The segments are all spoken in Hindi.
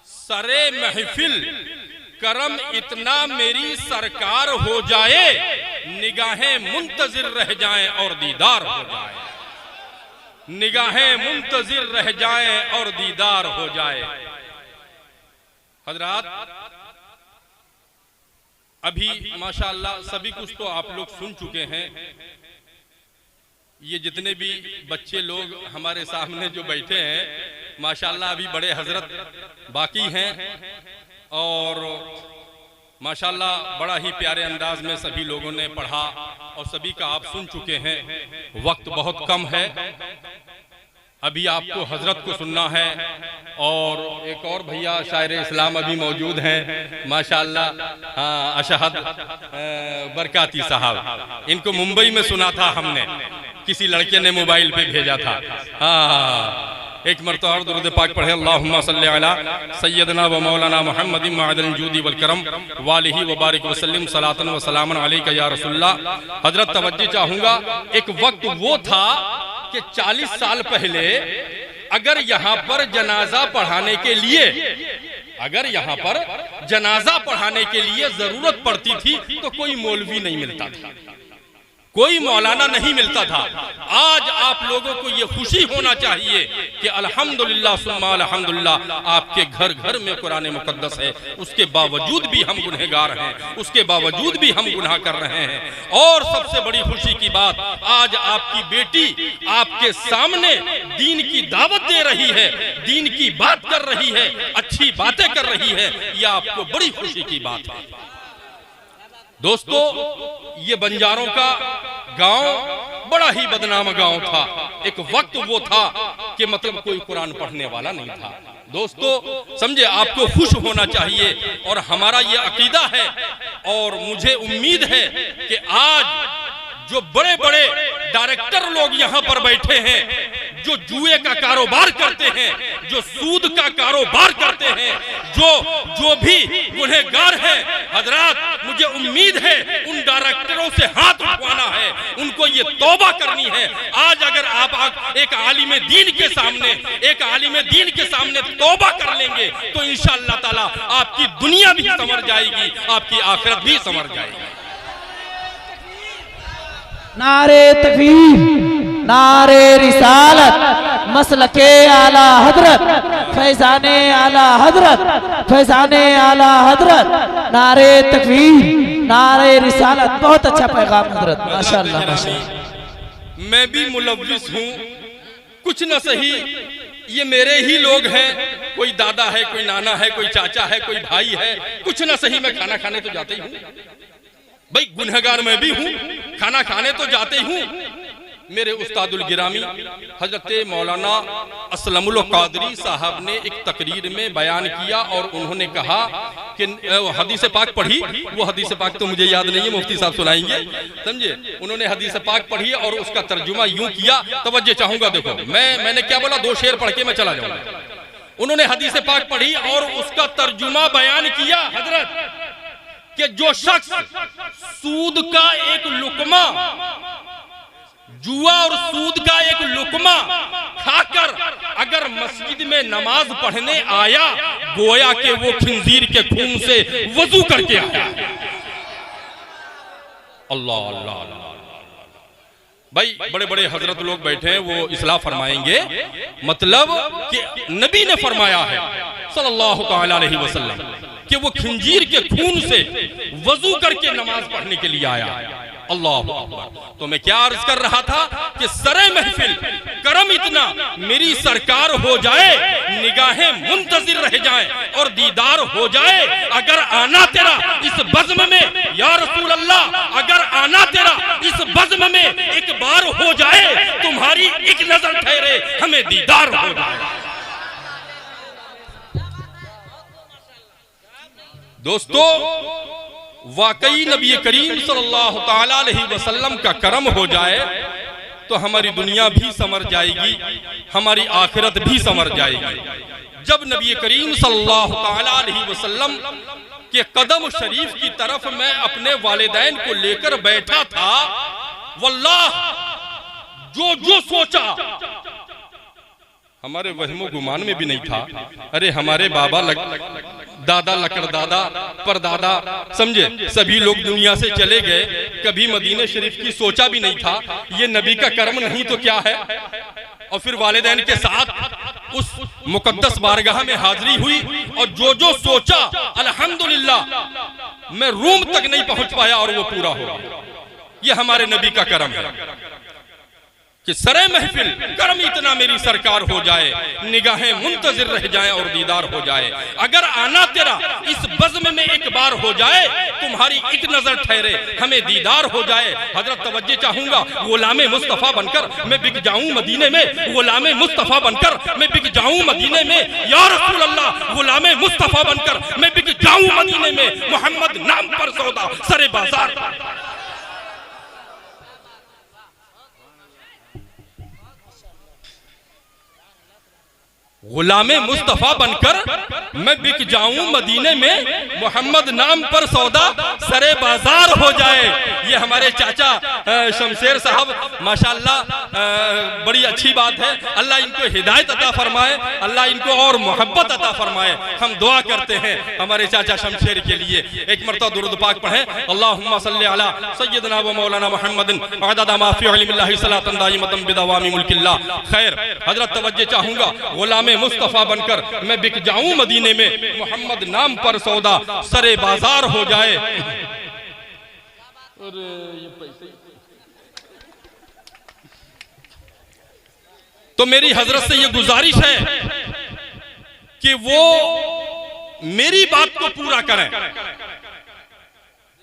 सरे महफिल करम इतना मेरी सरकार हो जाए, निगाहें मुंतजिर रह जाएं और दीदार हो जाए, निगाहें मुंतजिर रह जाएं और दीदार हो जाए। हजरात, अभी माशाअल्लाह सभी कुछ तो आप लोग सुन चुके हैं। ये जितने भी बच्चे लोग हमारे सामने जो बैठे हैं, माशाअल्लाह अभी बड़े हजरत बाकी हैं और माशाअल्लाह बड़ा ही प्यारे अंदाज में सभी लोगों ने पढ़ा और सभी का आप सुन चुके हैं। वक्त बहुत कम है, अभी आपको हजरत को सुनना है और एक और भैया शायर इस्लाम अभी मौजूद हैं माशाअल्लाह, अशहद बरकाती साहब। इनको मुंबई में सुना था हमने, किसी लड़के ने मोबाइल पे भेजा था। एक मरतबा और दुरूद पाक पढ़े, अल्लाहुम्मा सल्ली अला सय्यदना व मौलाना मुहम्मदिन मअदल जूदी वल करम वालिही व बारिक वसल्लम सलातन व सलामन अलैका या रसूलल्लाह। हजरत तवज्जो चाहूंगा, एक वक्त वो था कि 40 साल पहले अगर यहाँ पर जनाजा पढ़ाने के लिए, अगर यहाँ पर जनाजा पढ़ाने के लिए जरूरत पड़ती थी तो कोई मौलवी नहीं मिलता था, कोई मौलाना नहीं मिलता था। आज आप लोगों को ये खुशी होना चाहिए कि अल्हम्दुलिल्लाह सुम्मा अल्हम्दुलिल्लाह आपके घर घर में कुरान मुकद्दस है। उसके बावजूद भी हम गुनहगार हैं, उसके बावजूद भी हम गुनाह कर रहे हैं। और सबसे बड़ी खुशी की बात, आज आपकी बेटी आपके सामने दीन की दावत दे रही है, दीन की बात कर रही है, अच्छी बातें कर रही है। यह आपको बड़ी खुशी की बात है। दोस्तों, ये बंजारों का गांव बड़ा ही बदनाम गांव था। एक वक्त वो था कि मतलब कोई कुरान पढ़ने वाला नहीं था। दोस्तों समझे, आपको खुश होना चाहिए और हमारा ये अकीदा है और मुझे उम्मीद है कि आज जो बड़े बड़े डायरेक्टर लोग यहाँ पर बैठे हैं, जो जुए का कारोबार करते हैं, जो सूद का कारोबार करते हैं, जो भी गुनहगार हैं, हजरात मुझे उम्मीद है उन डायरेक्टरों से हाथ उठवाना है, उनको ये तौबा करनी है। आज अगर आप एक आलिम दीन के सामने, एक आलिम दीन के सामने तौबा कर लेंगे तो इंशाअल्लाह ताला आपकी दुनिया भी संवर जाएगी, आपकी आखिरत भी संवर जाएगी। नारे तकबीर, नारे रिसालत, मसलके आला हजरत, फैजाने आला हजरत, फैजाने आला हजरत, नारे तकबीर, नारे रिसालत। बहुत अच्छा पैगाम हजरत, माशाअल्लाह माशाअल्लाह। मैं भी मुलव्विस हूँ, कुछ न सही ये मेरे ही लोग हैं, कोई दादा है, कोई नाना है, कोई चाचा है, कोई भाई है। कुछ न सही मैं खाना खाने तो जाते ही हूँ भाई, गुनहगार मैं भी हूँ, खाना खाने तो जाते हूँ। मेरे उस्तादुल गिरामी हजरत मौलाना असलमुल कादरी साहब ने एक तकरीर में बयान किया और उन्होंने कहा कि हदीस पाक पढ़ी। वो हदीस पाक तो मुझे याद नहीं है, मुफ्ती साहब सुनाएंगे, समझे। उन्होंने हदीस पाक पढ़ी और उसका तर्जुमा यूं किया, तवज्जो चाहूंगा। देखो मैंने क्या बोला, 2 शेर पढ़ के मैं चला जाऊंगा। उन्होंने हदीस पाक पढ़ी और उसका तर्जुमा बयान किया हजरत कि जो शख्स सूद का एक लुकमा, जुआ और सूद का एक लुकमा खाकर अगर मस्जिद में नमाज पढ़ने आया, गोया के वो खिंजीर के खून से वजू करके आया। अल्लाह अल्लाह अल्लाह। भाई बड़े बड़े हजरत लोग बैठे हैं, वो इस्लाह फरमाएंगे। मतलब कि नबी ने फरमाया है सल्लल्लाहु तआला अलैहि वसल्लम कि वो खिंजीर के खून से वजू करके नमाज पढ़ने के लिए आया। अल्लाह अकबर। तो मैं क्या अर्ज कर रहा था कि सरे महफिल करम इतना मेरी सरकार हो जाए, निगाहें मुंतजिर रह जाएं और दीदार हो जाए। अगर आना तेरा इस बज़्म में या रसूल अल्लाह, अगर आना तेरा इस बज़्म में एक बार हो जाए, तुम्हारी एक नजर ठहरे हमें दीदार हो जाए। दोस्तों वाकई नबी करीम सल्लल्लाहु ताला अलैहि वसल्लम का करम हो जाए तो हमारी दुनिया भी संवर जाएगी, हमारी आखिरत भी संवर जाएगी। जब नबी करीम सल्लल्लाहु ताला अलैहि वसल्लम के कदम शरीफ की तरफ मैं अपने वालिदैन को लेकर बैठा था, वल्लाह जो जो सोचा हमारे वहमो गुमान में भी नहीं था। अरे हमारे बाबा दादा लकड़दादा परदादा समझे सभी लोग दुनिया से चले गए, कभी मदीने शरीफ की सोचा भी नहीं था। ये नबी का कर्म नहीं तो क्या है। और फिर वालिदैन के साथ उस मुकद्दस बारगाह में हाजिरी हुई और जो जो सोचा अल्हम्दुलिल्लाह मैं रूम तक नहीं पहुंच पाया और वो पूरा हो गया। ये हमारे नबी का कर्म है कि सरे महफिल कर्म इतना मेरी सरकार हो जाए, निगाहें मुंतजिर रह जाएं और दीदार हो जाए। अगर आना तेरा इस बज़्म में एक बार हो जाए, तुम्हारी एक नजर ठहरे हमें दीदार हो जाए। हजरत तवज्जो चाहूंगा, गुलामे मुस्तफा बनकर मैं बिक जाऊं मदीने में, गुलामे मुस्तफा बनकर मैं बिक जाऊं मदीने में। या रसूल अल्लाह, गुलामे मुस्तफा बनकर मैं बिक जाऊं मदीने में। मोहम्मद नाम पर सौदा सरे बाजार। गुलामे मुस्तफा बनकर मैं बिक जाऊं मदीने में, मोहम्मद नाम पर सौदा सरे बाजार हो जाए। ये हमारे चाचा शमशेर साहब माशाअल्लाह बड़ी अच्छी बात है। अल्लाह इनको हिदायत अता फरमाए, अल्लाह इनको और मोहब्बत अता फरमाए। हम दुआ करते हैं हमारे चाचा शमशेर के लिए। एक मरतबा दुरूद पाक पढ़ें, अल्लाहुम्मा सल्ली अला सय्यदना व मौलाना मुहम्मदिन अददा मा फी इल्मिल्लाहि सलातन दाइमतन बिदवामी मुल्किल्लाह। खैर, हजरत तवज्जो चाहूंगा, गुलामे मुस्तफा बनकर मैं बिक जाऊं मदीने में, मोहम्मद नाम पर सौदा सरे बाजार हो जाए। तो मेरी हजरत से ये गुजारिश है कि वो मेरी बात को पूरा करें।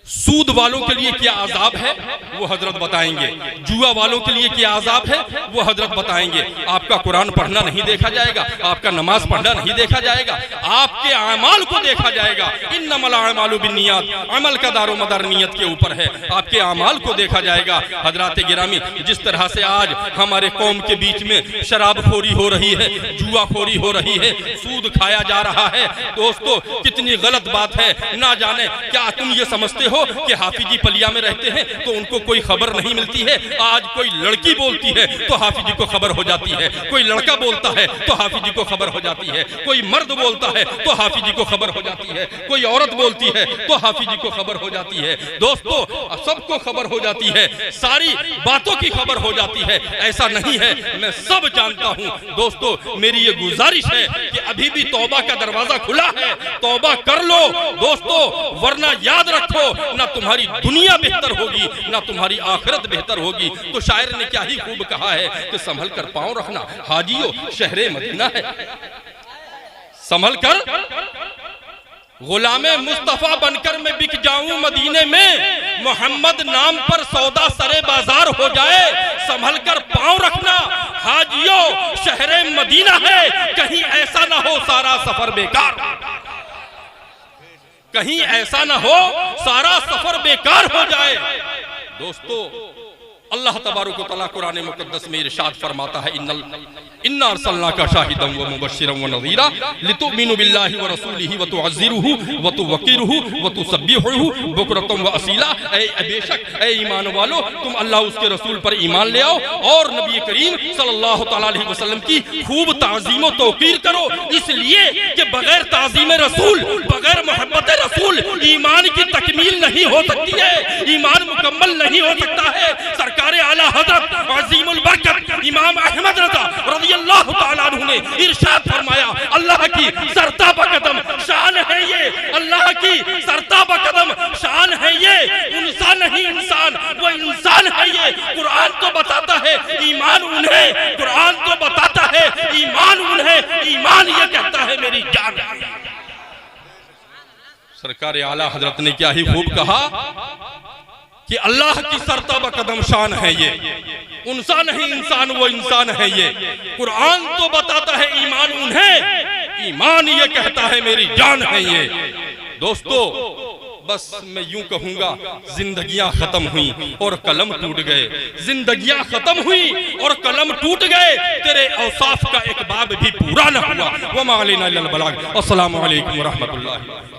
सूद वालों के लिए क्या आजाब है वो हजरत बताएंगे, जुआ वालों के लिए क्या आजाब है वो हजरत बताएंगे। आपका कुरान पढ़ना नहीं देखा जाएगा, आपका नमाज पढ़ना नहीं देखा जाएगा, आपके अमाल को देखा जाएगा। इन्नमल अमालु बिन्नियात, अमल का दारो मदार नियत के ऊपर है, आपके अमाल को देखा जाएगा। हजरात गिरामी, जिस तरह से आज हमारे कौम के बीच में शराबखोरी हो रही है, जुआखोरी हो रही है, सूद खाया जा रहा है, दोस्तों कितनी गलत बात है। ना जाने क्या तुम ये समझते हो कि हाफिजी पलिया में रहते हैं तो उनको कोई खबर नहीं मिलती है। आज कोई लड़की बोलती है तो हाफिजी को खबर हो जाती है, कोई लड़का बोलता है तो हाफिजी को खबर हो जाती है, कोई मर्द बोलता है तो हाफिजी को खबर हो जाती है, कोई औरत बोलती है तो हाफिजी को खबर हो जाती है। दोस्तों सबको खबर हो जाती है, सारी बातों की खबर हो जाती है। ऐसा नहीं है, मैं सब जानता हूं। दोस्तों मेरी ये गुजारिश है कि अभी भी तौबा का दरवाजा खुला है, तौबा कर लो दोस्तों, वरना याद रखो ना तुम्हारी दुनिया बेहतर होगी ना तुम्हारी आखिरत बेहतर होगी। तो शायर ने क्या ही खूब कहा है कि संभल कर पांव रखना हाजियो शहरे मदीना है। संभल कर, गुलामे मुस्तफा बनकर मैं बिक जाऊं मदीने में, मोहम्मद नाम पर सौदा सरे बाजार हो जाए। संभल कर पांव रखना हाजियो शहरे मदीना है, कहीं ऐसा ना हो सारा सफर बेकार, कहीं ऐसा ना हो सारा सफर बेकार हो जाए। दोस्तों अल्लाह तबारक व तआला कुरान मुकद्दस में इरशाद फरमाता है, इन्ना अरसलनाका शाहिदन व मुबश्शिरन व नज़ीरा लितुमिनु बिल्लाहि व रसूलिहि व तुअज़्ज़िरुहु व तुवक्किरुहु व तुसब्बिहुहु बुकरतन व असीला। बेशक ए ईमान वालो, तुम अल्लाह उसके रसूल पर ईमान ले आओ और नबी करीम सल्लल्लाहु तआला अलैहि वसल्लम की खूब ताज़ीम व तौक़ीर करो, इसलिए कि बगैर ताज़ीम रसूल, बगैर मोहब्बत रसूल ईमान की तकमील नहीं हो सकती है, ईमान मुकम्मल नहीं हो सकता है। सरकारे आला हज़रत अज़ीमुल बरकत इमाम अहमद रज़ा रज़ियल्लाहु ताला अन्हु ने इरशाद फरमाया, अल्लाह की सरताबा कदम शान है ये, अल्लाह की सरताबा कदम शान है ये, इंसान नहीं इंसान, वो इंसान है ये। कुरान तो बताता है ईमान उन्हें, कुरान तो बताता है ईमान उन्हें, ईमान ये कहता है मेरी जान है। सरकारे आला हजरत ने क्या ही खूब कहा कि अल्लाह की सरताबा कदम शान है ये, इंसान नहीं इंसान, वो इंसान है ये। कुरान तो बताता है ईमान उन्हें, ईमान ये कहता है मेरी जान है ये। दोस्तों बस मैं यूं कहूंगा, जिंदगियां खत्म हुई और कलम टूट गए, जिंदगियां खत्म हुई और कलम टूट गए, तेरे औसाफ का एक बाब भी पूरा न हुआ। वमा अलैना इल्लल बलाग। अस्सलामु अलैकुम व रहमतुल्लाह।